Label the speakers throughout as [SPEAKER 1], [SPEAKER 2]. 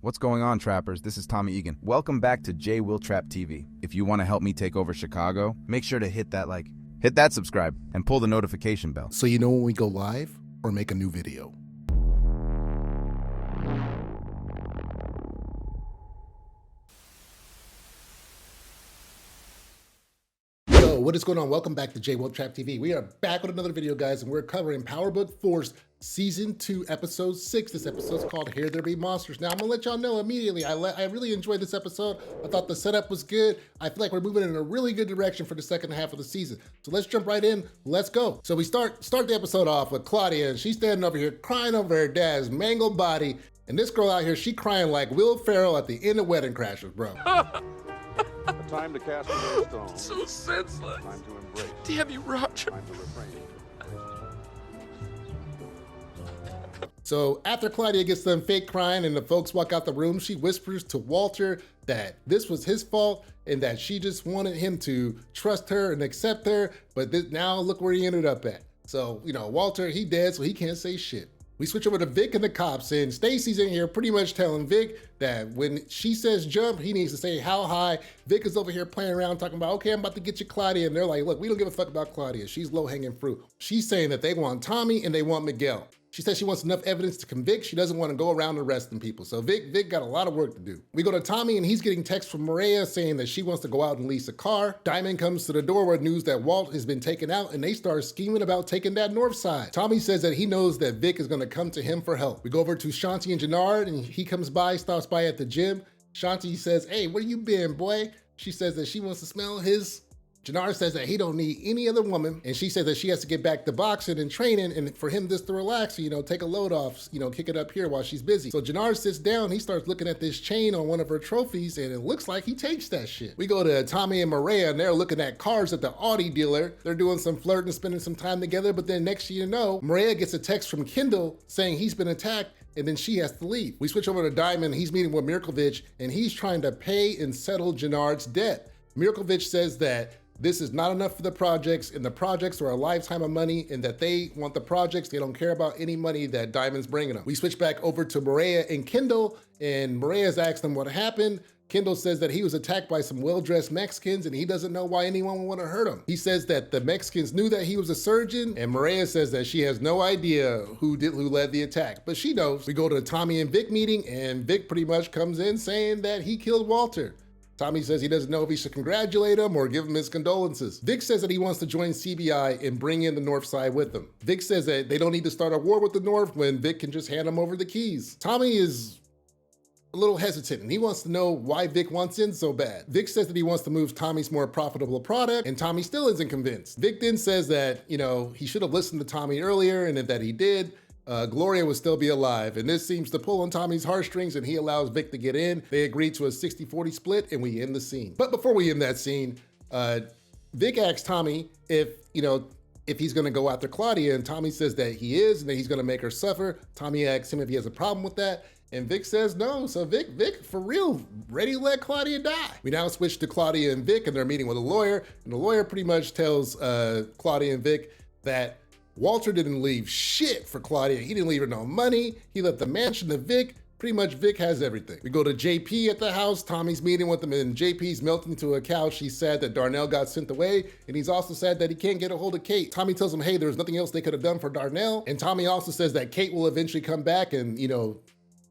[SPEAKER 1] What's going on, trappers? This is Tommy Egan. Welcome back to J Will Trap TV. If you want to help me take over Chicago, make sure to hit that subscribe, and pull the notification bell.
[SPEAKER 2] So you know when we go live or make a new video. Yo, what is going on? Welcome back to J Will Trap TV. We are back with another video, guys, and we're covering Power Book Force Season 2, Episode 6. This episode's called Here There Be Monsters. Now, I'm gonna let y'all know immediately, I really enjoyed this episode. I thought the setup was good. I feel like we're moving in a really good direction for the second half of the season. So let's jump right in. Let's go. So we start the episode off with Claudia, and she's standing over here crying over her dad's mangled body. And this girl out here, she crying like Will Ferrell at the end of Wedding Crashers, bro.
[SPEAKER 3] A time to cast away stones.
[SPEAKER 4] So senseless.
[SPEAKER 3] Time to embrace.
[SPEAKER 4] Damn you, Roger.
[SPEAKER 3] Time to refrain.
[SPEAKER 2] So after Claudia gets them fake crying and the folks walk out the room, she whispers to Walter that this was his fault and that she just wanted him to trust her and accept her. But now look where he ended up at. So, you know, Walter, he dead, so he can't say shit. We switch over to Vic and the cops, and Stacy's in here pretty much telling Vic that when she says jump, he needs to say how high. Vic is over here playing around talking about, okay, I'm about to get you Claudia. And they're like, look, we don't give a fuck about Claudia. She's low-hanging fruit. She's saying that they want Tommy and they want Miguel. She says she wants enough evidence to convict. She doesn't want to go around arresting people. So Vic got a lot of work to do. We go to Tommy, and he's getting text from Maria saying that she wants to go out and lease a car. Diamond comes to the door with news that Walt has been taken out, and they start scheming about taking that north side. Tommy says that he knows that Vic is going to come to him for help. We go over to Shanti and Jenard, and he comes by, stops by at the gym. Shanti says, hey, where you been, boy? She says that she wants to smell his. Jenard says that he don't need any other woman, and she says that she has to get back to boxing and training, and for him just to relax, you know, take a load off, you know, kick it up here while she's busy. So Jenard sits down, he starts looking at this chain on one of her trophies, and it looks like he takes that shit. We go to Tommy and Maria, and they're looking at cars at the Audi dealer. They're doing some flirting, spending some time together, but then next thing you know, Maria gets a text from Kendall saying he's been attacked, and then she has to leave. We switch over to Diamond, he's meeting with Mirkovich, and he's trying to pay and settle Jenard's debt. Mirkovich says that this is not enough for the projects, and the projects are a lifetime of money, and that they want the projects. They don't care about any money that Diamond's bringing them. We switch back over to Maria and Kendall, and Maria's asked them what happened. Kendall says that he was attacked by some well-dressed Mexicans, and he doesn't know why anyone would want to hurt him. He says that the Mexicans knew that he was a surgeon, and Maria says that she has no idea who led the attack, but she knows. We go to the Tommy and Vic meeting, and Vic pretty much comes in saying that he killed Walter. Tommy says he doesn't know if he should congratulate him or give him his condolences. Vic says that he wants to join CBI and bring in the North Side with him. Vic says that they don't need to start a war with the North when Vic can just hand him over the keys. Tommy is a little hesitant, and he wants to know why Vic wants in so bad. Vic says that he wants to move Tommy's more profitable product, and Tommy still isn't convinced. Vic then says that, you know, he should have listened to Tommy earlier, and that he did. Gloria would still be alive, and this seems to pull on Tommy's heartstrings, and he allows Vic to get in. They agree to a 60-40 split, and we end the scene. But before we end that scene, Vic asks Tommy if he's gonna go after Claudia, and Tommy says that he is, and that he's gonna make her suffer. Tommy asks him if he has a problem with that, and Vic says no. So Vic, for real, ready to let Claudia die. We now switch to Claudia and Vic, and they're meeting with a lawyer, and the lawyer pretty much tells Claudia and Vic that Walter didn't leave shit for Claudia. He didn't leave her no money. He left the mansion to Vic. Pretty much Vic has everything. We go to JP at the house. Tommy's meeting with him, and JP's melting into a couch. He's sad that Darnell got sent away, and he's also sad that he can't get a hold of Kate. Tommy tells him, hey, there's nothing else they could have done for Darnell. And Tommy also says that Kate will eventually come back, and, you know,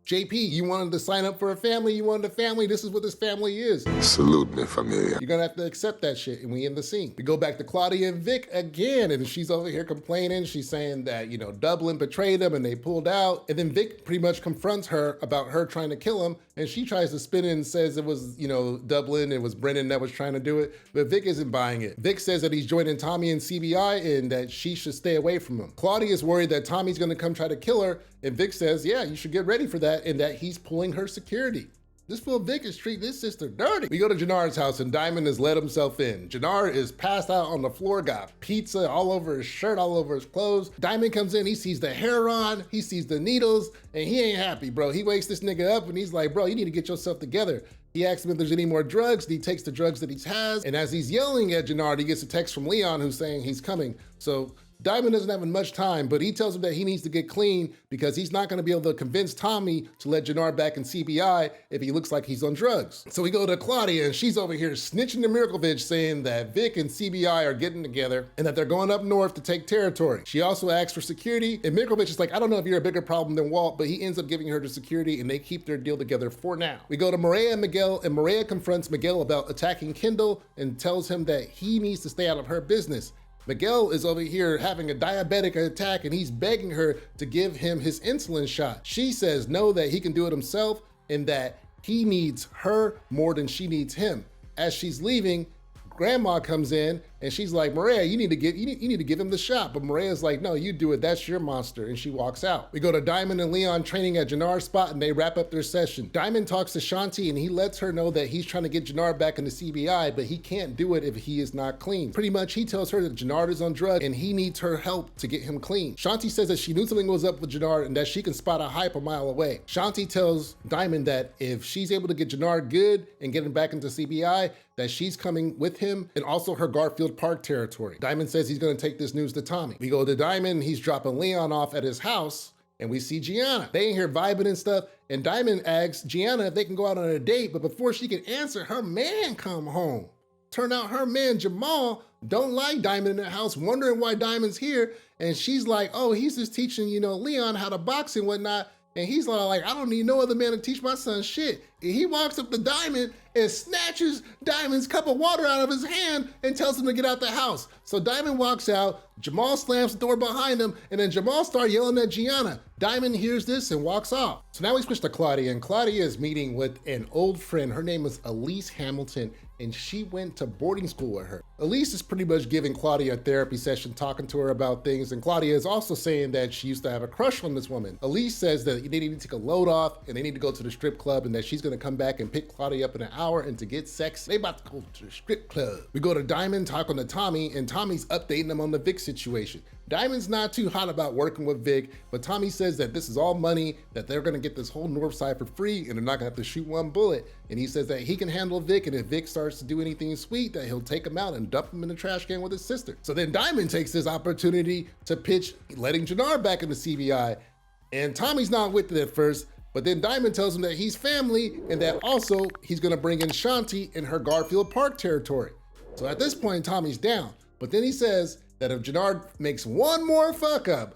[SPEAKER 2] JP, you wanted to sign up for a family, you wanted a family, this is what this family is.
[SPEAKER 5] Salute me, familia.
[SPEAKER 2] You're gonna have to accept that shit, and we end the scene. We go back to Claudia and Vic again, and she's over here complaining. She's saying that, you know, Dublin betrayed them and they pulled out. And then Vic pretty much confronts her about her trying to kill him, and she tries to spin it and says it was, you know, Dublin, it was Brennan that was trying to do it, but Vic isn't buying it. Vic says that he's joining Tommy in CBI and that she should stay away from him. Claudia is worried that Tommy's gonna come try to kill her, and Vic says, yeah, you should get ready for that, and that he's pulling her security. This fool Vic is treating this sister dirty. We go to Jenard's house, and Diamond has let himself in. Jenard is passed out on the floor, got pizza all over his shirt, all over his clothes. Diamond comes in, he sees the hair on, he sees the needles, and he ain't happy, bro. He wakes this nigga up, and he's like, bro, you need to get yourself together. He asks him if there's any more drugs, and he takes the drugs that he has. And as he's yelling at Jenard, he gets a text from Leon who's saying he's coming. So Diamond doesn't have much time, but he tells him that he needs to get clean because he's not gonna be able to convince Tommy to let Jenard back in CBI if he looks like he's on drugs. So we go to Claudia and she's over here snitching to Mirkovich saying that Vic and CBI are getting together and that they're going up north to take territory. She also asks for security and Mirkovich is like, I don't know if you're a bigger problem than Walt, but he ends up giving her the security and they keep their deal together for now. We go to Maria and Miguel and Maria confronts Miguel about attacking Kendall and tells him that he needs to stay out of her business. Miguel is over here having a diabetic attack and he's begging her to give him his insulin shot. She says no, that he can do it himself and that he needs her more than she needs him. As she's leaving, Grandma comes in and she's like, Maria, you need to give him the shot. But Maria's like, no, you do it. That's your monster. And she walks out. We go to Diamond and Leon training at Jenard's spot and they wrap up their session. Diamond talks to Shanti and he lets her know that he's trying to get Jenard back into CBI, but he can't do it if he is not clean. Pretty much he tells her that Jenard is on drugs and he needs her help to get him clean. Shanti says that she knew something was up with Jenard and that she can spot a hype a mile away. Shanti tells Diamond that if she's able to get Jenard good and get him back into CBI, that she's coming with him and also her Garfield Park territory. Diamond says he's gonna take this news to Tommy. We go to Diamond, he's dropping Leon off at his house and we see Gianna. They in here vibing and stuff and Diamond asks Gianna if they can go out on a date, but before she can answer, her man come home. Turn out her man Jamal don't like Diamond in the house, wondering why Diamond's here. And she's like, oh, he's just teaching, Leon how to box and whatnot. And he's like, I don't need no other man to teach my son shit. And he walks up to Diamond and snatches Diamond's cup of water out of his hand and tells him to get out the house. So Diamond walks out, Jamal slams the door behind him, and then Jamal starts yelling at Gianna. Diamond hears this and walks off. So now we switch to Claudia, and Claudia is meeting with an old friend. Her name is Elise Hamilton, and she went to boarding school with her. Elise is pretty much giving Claudia a therapy session, talking to her about things, and Claudia is also saying that she used to have a crush on this woman. Elise says that they need to take a load off, and they need to go to the strip club, and that she's gonna come back and pick Claudia up in an hour, and to get sex, they about to go to the strip club. We go to Diamond, talking to Tommy, and Tommy's updating them on the Vic situation. Diamond's not too hot about working with Vic, but Tommy says that this is all money, that they're gonna get this whole north side for free, and they're not gonna have to shoot one bullet. And he says that he can handle Vic, and if Vic starts to do anything sweet, that he'll take him out and dump him in the trash can with his sister. So then Diamond takes this opportunity to pitch letting Jenard back into CBI, and Tommy's not with it at first, but then Diamond tells him that he's family, and that also he's gonna bring in Shanti in her Garfield Park territory. So at this point, Tommy's down, but then he says that if Jenard makes one more fuck up,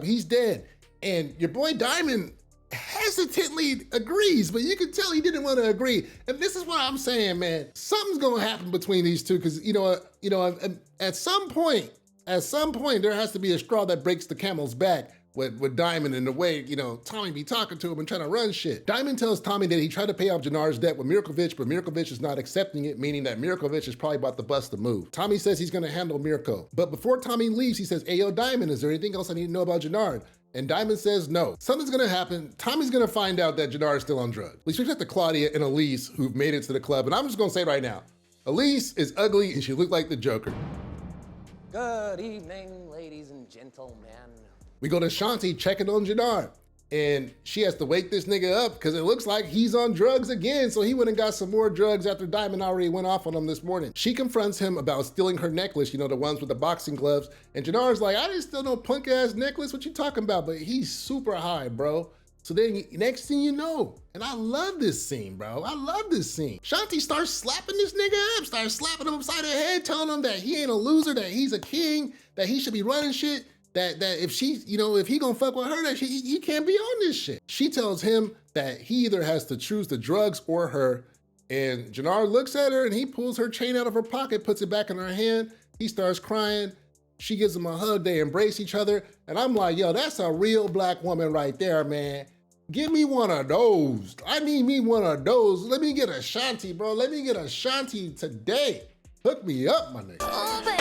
[SPEAKER 2] he's dead. And your boy Diamond hesitantly agrees, but you can tell he didn't want to agree. And this is what I'm saying, man. Something's gonna happen between these two, because at some point, there has to be a straw that breaks the camel's back with Diamond and the way, Tommy be talking to him and trying to run shit. Diamond tells Tommy that he tried to pay off Jenard's debt with Mirkovich, but Mirkovich is not accepting it, meaning that Mirkovich is probably about to bust a move. Tommy says he's gonna handle Mirko. But before Tommy leaves, he says, hey, yo, Diamond, is there anything else I need to know about Jenard? And Diamond says no. Something's gonna happen. Tommy's gonna find out that Jenard is still on drugs. We switch back to Claudia and Elise, who've made it to the club, and I'm just gonna say right now, Elise is ugly and she looked like the Joker.
[SPEAKER 5] Good evening, ladies and gentlemen.
[SPEAKER 2] We go to Shanti checking on Jenard, and she has to wake this nigga up because it looks like he's on drugs again, so he went and got some more drugs after Diamond already went off on him this morning. She confronts him about stealing her necklace, the ones with the boxing gloves, and Jenard's like, I didn't steal no punk ass necklace, what you talking about? But he's super high, bro. So then next thing you know, and I love this scene, bro. I love this scene. Shanti starts slapping this nigga up, starts slapping him upside the head, telling him that he ain't a loser, that he's a king, that he should be running shit. That if she, if he gonna fuck with her, that he can't be on this shit. She tells him that he either has to choose the drugs or her, and Jenard looks at her and he pulls her chain out of her pocket, puts it back in her hand. He starts crying. She gives him a hug. They embrace each other. And I'm like, yo, that's a real black woman right there, man. Give me one of those. I need me one of those. Let me get a Shanti, bro. Let me get a Shanti today. Hook me up, my nigga. Oh, baby.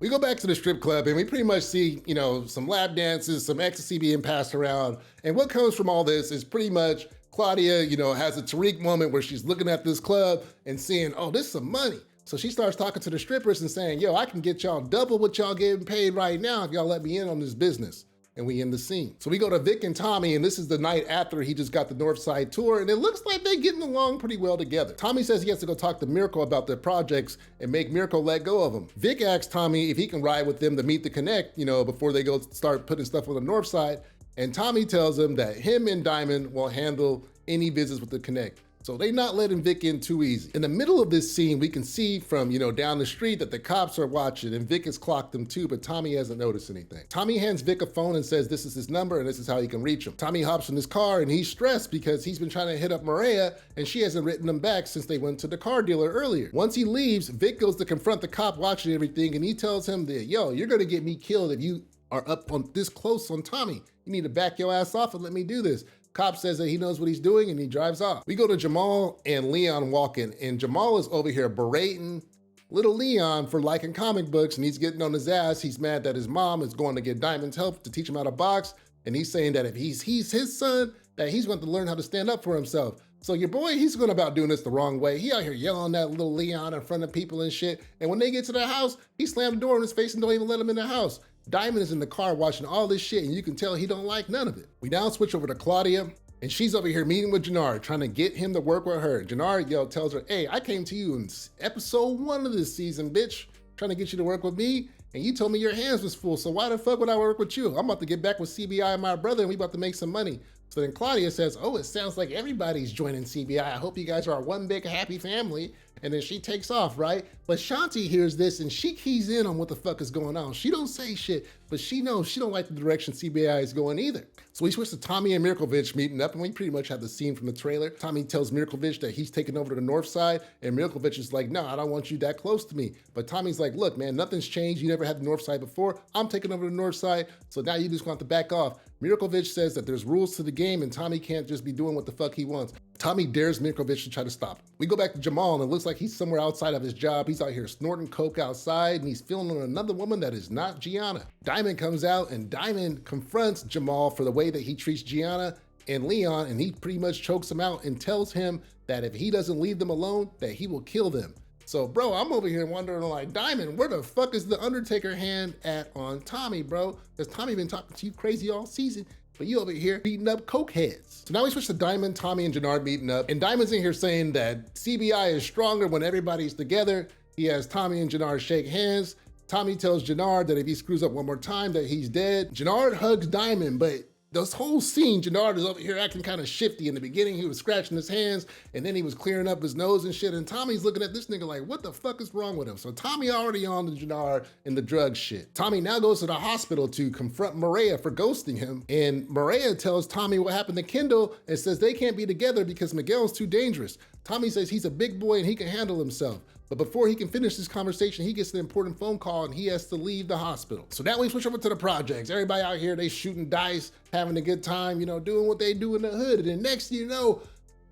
[SPEAKER 2] We go back to the strip club and we pretty much see, some lap dances, some ecstasy being passed around. And what comes from all this is pretty much Claudia, has a Tariq moment where she's looking at this club and seeing, oh, this is some money. So she starts talking to the strippers and saying, yo, I can get y'all double what y'all getting paid right now if y'all let me in on this business. and we end the scene. So we go to Vic and Tommy, and this is the night after he just got the North Side tour, and it looks like they're getting along pretty well together. Tommy says he has to go talk to Mirko about their projects and make Mirko let go of him. Vic asks Tommy if he can ride with them to meet the Connect, before they go start putting stuff on the North Side, and Tommy tells him that him and Diamond will handle any visits with the Connect. So they not letting Vic in too easy. In the middle of this scene, we can see from, down the street that the cops are watching, and Vic has clocked them too, but Tommy hasn't noticed anything. Tommy hands Vic a phone and says this is his number and this is how he can reach him. Tommy hops in his car and he's stressed because he's been trying to hit up Maria and she hasn't written him back since they went to the car dealer earlier. Once he leaves, Vic goes to confront the cop watching everything, and he tells him that, yo, you're gonna get me killed if you are up on this close on Tommy. You need to back your ass off and let me do this. Cop says that he knows what he's doing and he drives off. We go to Jamal and Leon walking, and Jamal is over here berating little Leon for liking comic books, and he's getting on his ass. He's mad that his mom is going to get Diamond's help to teach him how to box, and he's saying that if he's his son, that he's going to learn how to stand up for himself. So your boy, he's going about doing this the wrong way. He out here yelling at little Leon in front of people and shit, and when they get to the house, he slammed the door in his face and don't even let him in the house. Diamond is in the car watching all this shit, and you can tell he don't like none of it. We now switch over to Claudia, and she's over here meeting with Jenard, trying to get him to work with her. Jenard tells her, hey, I came to you in episode 1 of this season, bitch, trying to get you to work with me, and you told me your hands was full, so why the fuck would I work with you? I'm about to get back with CBI and my brother, and we about to make some money. So then Claudia says, oh, it sounds like everybody's joining CBI. I hope you guys are one big happy family. And then she takes off, right? But Shanti hears this and she keys in on what the fuck is going on. She don't say shit, but she knows she don't like the direction CBI is going either. So we switch to Tommy and Mirkovich meeting up, and we pretty much have the scene from the trailer. Tommy tells Mirkovich that he's taking over to the North Side, and Mirkovich is like, no, I don't want you that close to me. But Tommy's like, look, man, nothing's changed. You never had the North Side before. I'm taking over the North Side, so now you just want to back off. Mirkovich says that there's rules to the game and Tommy can't just be doing what the fuck he wants. Tommy dares Mirkovich to try to stop him. We go back to Jamal, and it looks like he's somewhere outside of his job. He's out here snorting coke outside, and he's feeling on another woman that is not Gianna. Diamond comes out, and Diamond confronts Jamal for the way that he treats Gianna and Leon, and he pretty much chokes him out and tells him that if he doesn't leave them alone, that he will kill them. So, bro, I'm over here wondering, like, Diamond, where the fuck is the Undertaker hand at on Tommy, bro? Because Tommy been talking to you crazy all season, but you over here beating up coke heads. So now we switch to Diamond, Tommy, and Jenard meeting up, and Diamond's in here saying that CBI is stronger when everybody's together. He has Tommy and Jenard shake hands. Tommy tells Jenard that if he screws up one more time, that he's dead. Jenard hugs Diamond, but this whole scene, Jenard is over here acting kind of shifty. In the beginning, he was scratching his hands, and then he was clearing up his nose and shit, and Tommy's looking at this nigga like, what the fuck is wrong with him? So Tommy already on to Jenard and the drug shit. Tommy now goes to the hospital to confront Maria for ghosting him, and Maria tells Tommy what happened to Kendall and says they can't be together because Miguel's too dangerous. Tommy says he's a big boy and he can handle himself. But before he can finish this conversation, he gets an important phone call and he has to leave the hospital. So now we switch over to the projects. Everybody out here, they shooting dice, having a good time, doing what they do in the hood. And then next thing you know,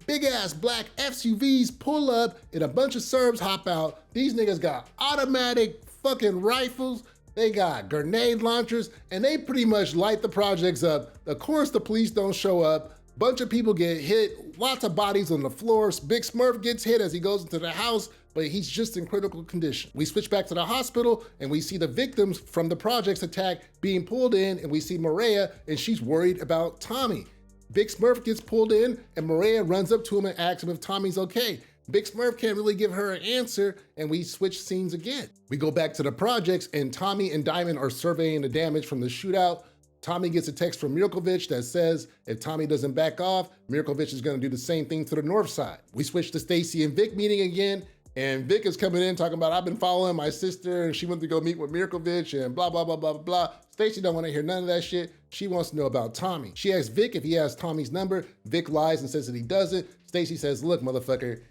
[SPEAKER 2] big ass black SUVs pull up and a bunch of Serbs hop out. These niggas got automatic fucking rifles. They got grenade launchers and they pretty much light the projects up. Of course, the police don't show up. Bunch of people get hit, lots of bodies on the floor. Big Smurf gets hit as he goes into the house, but he's just in critical condition. We switch back to the hospital and we see the victims from the project's attack being pulled in, and we see Maria and she's worried about Tommy. Big Smurf gets pulled in and Maria runs up to him and asks him if Tommy's okay. Big Smurf can't really give her an answer, and we switch scenes again. We go back to the projects and Tommy and Diamond are surveying the damage from the shootout. Tommy gets a text from Mirkovich that says if Tommy doesn't back off, Mirkovich is gonna do the same thing to the North Side. We switch to Stacy and Vic meeting again, and Vic is coming in talking about, I've been following my sister and she went to go meet with Mirkovich and blah, blah, blah, blah, blah. Stacy don't wanna hear none of that shit. She wants to know about Tommy. She asks Vic if he has Tommy's number. Vic lies and says that he doesn't. Stacy says, look, motherfucker,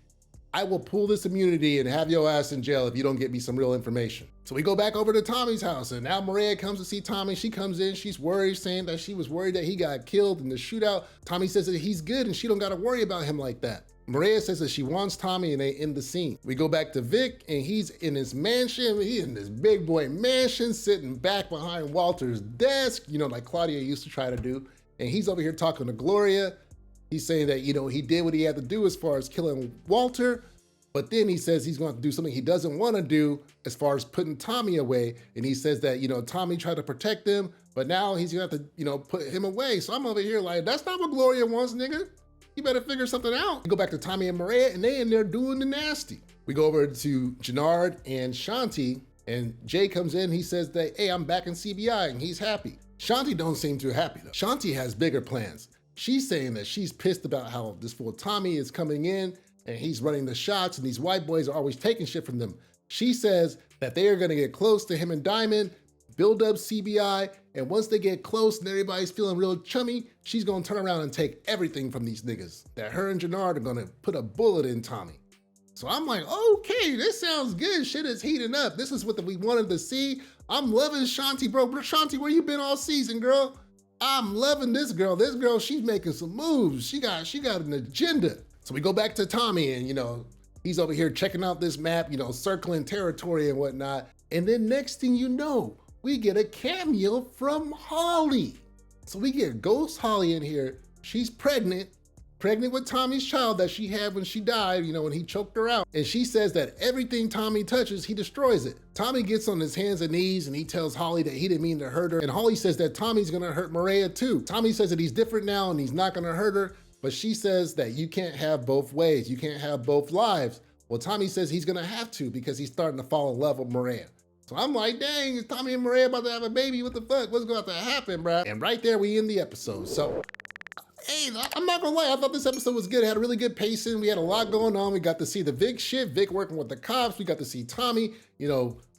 [SPEAKER 2] I will pull this immunity and have your ass in jail if you don't get me some real information. So we go back over to Tommy's house, and now Maria comes to see Tommy. She comes in, she's worried, saying that she was worried that he got killed in the shootout. Tommy says that he's good and she don't gotta worry about him like that. Maria says that she wants Tommy and they end the scene. We go back to Vic and he's in his mansion. He's in this big boy mansion, sitting back behind Walter's desk, like Claudia used to try to do. And he's over here talking to Gloria. He's saying that, he did what he had to do as far as killing Walter, but then he says he's going to do something he doesn't want to do as far as putting Tommy away. And he says that, Tommy tried to protect him, but now he's gonna have to, put him away. So I'm over here like, that's not what Gloria wants, nigga. You better figure something out. We go back to Tommy and Maria, and they in there doing the nasty. We go over to Jenard and Shanti, and Jay comes in. He says that, hey, I'm back in CBI, and he's happy. Shanti don't seem too happy though. Shanti has bigger plans. She's saying that she's pissed about how this fool Tommy is coming in and he's running the shots, and these white boys are always taking shit from them. She says that they are gonna get close to him and Diamond, build up CBI, and once they get close and everybody's feeling real chummy, she's gonna turn around and take everything from these niggas. That her and Jenard are gonna put a bullet in Tommy. So I'm like, okay, this sounds good. Shit is heating up. This is what we wanted to see. I'm loving Shanti, bro. Shanti, where you been all season, girl? I'm loving this girl. This girl, she's making some moves. She got an agenda. So we go back to Tommy, and he's over here checking out this map, circling territory and whatnot. And then next thing you know, we get a cameo from Holly. So we get Ghost Holly in here. She's pregnant with Tommy's child that she had when she died, when he choked her out. And she says that everything Tommy touches, he destroys it. Tommy gets on his hands and knees and he tells Holly that he didn't mean to hurt her. And Holly says that Tommy's gonna hurt Maria too. Tommy says that he's different now and he's not gonna hurt her, but she says that you can't have both ways. You can't have both lives. Well, Tommy says he's gonna have to because he's starting to fall in love with Maria. So I'm like, dang, is Tommy and Maria about to have a baby? What the fuck? What's going to happen, bruh? And right there, we end the episode. So, hey, I'm not gonna lie, I thought this episode was good. It had a really good pacing. We had a lot going on. We got to see the Vic shit, Vic working with the cops. We got to see Tommy,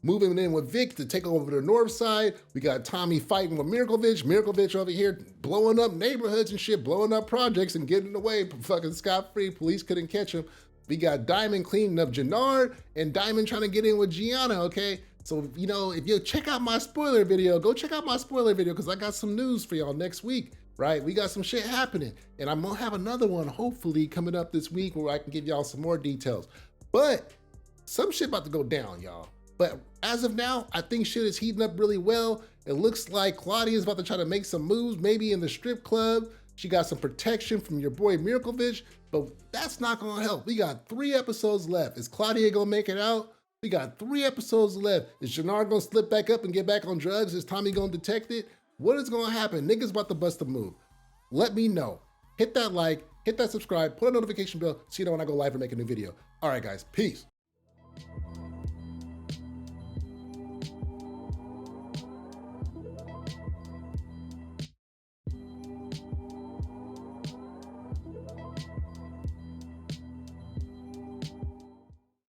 [SPEAKER 2] moving in with Vic to take over the north side. We got Tommy fighting with Mirkovich. Mirkovich over here blowing up neighborhoods and shit, blowing up projects and getting away fucking scot-free. Police couldn't catch him. We got Diamond cleaning up Jenard and Diamond trying to get in with Gianna, okay? So, if you check out my spoiler video, go check out my spoiler video because I got some news for y'all next week, right? We got some shit happening. And I'm going to have another one, hopefully, coming up this week where I can give y'all some more details. But some shit about to go down, y'all. But as of now, I think shit is heating up really well. It looks like Claudia is about to try to make some moves, maybe in the strip club. She got some protection from your boy Mirkovich, but that's not going to help. We got 3 episodes left. Is Claudia going to make it out? We got 3 episodes left. Is Jenard gonna slip back up and get back on drugs? Is Tommy gonna detect it? What is gonna happen? Niggas about to bust a move. Let me know. Hit that like, hit that subscribe, put a notification bell so you know when I go live or make a new video. All right, guys, peace.